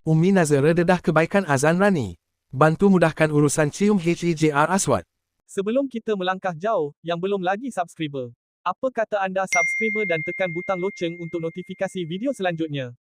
Ummi Nazara dedah kebaikan Azan Rani. Bantu mudahkan urusan cium HEJR Aswad. Sebelum kita melangkah jauh, yang belum lagi subscriber, apa kata anda subscriber dan tekan butang loceng untuk notifikasi video selanjutnya?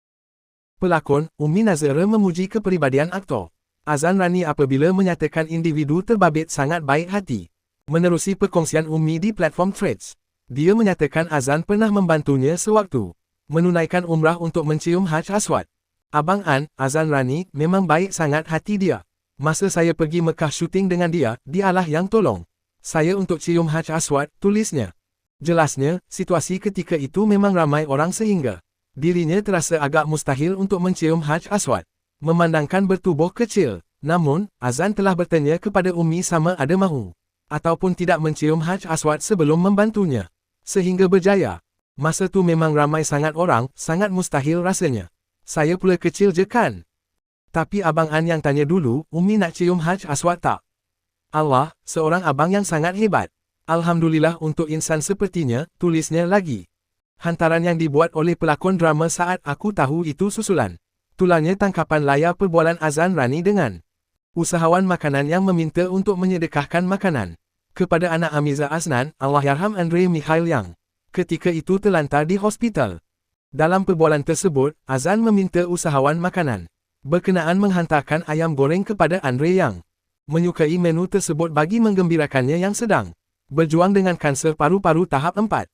Pelakon, Ummi Nazara memuji kepribadian aktor Azan Rani apabila menyatakan individu terbabit sangat baik hati. Menerusi perkongsian Ummi di platform Threads, dia menyatakan Azan pernah membantunya sewaktu menunaikan umrah untuk mencium Haj Aswad. Abang An, Azan Rani, memang baik sangat hati dia. Masa saya pergi Mekah syuting dengan dia, dialah yang tolong saya untuk cium Haj Aswad, tulisnya. Jelasnya, situasi ketika itu memang ramai orang sehingga dirinya terasa agak mustahil untuk mencium Haj Aswad. Memandangkan bertubuh kecil, namun, Azan telah bertanya kepada Ummi sama ada mahu ataupun tidak mencium Haj Aswad sebelum membantunya. Sehingga berjaya. Masa tu memang ramai sangat orang, sangat mustahil rasanya. Saya pula kecil je kan? Tapi Abang An yang tanya dulu, Ummi nak cium Haj Aswad tak? Allah, seorang abang yang sangat hebat. Alhamdulillah untuk insan sepertinya, tulisnya lagi. Hantaran yang dibuat oleh pelakon drama Saat Aku Tahu Itu susulan. Tularnya tangkapan layar perbualan Azan Rani dengan usahawan makanan yang meminta untuk menyedekahkan makanan kepada anak Amiza Aznan, Allahyarham Andre Mikhail yang ketika itu terlantar di hospital. Dalam perbualan tersebut, Azan meminta usahawan makanan berkenaan menghantarkan ayam goreng kepada Andre yang menyukai menu tersebut bagi menggembirakannya yang sedang berjuang dengan kanser paru-paru tahap 4.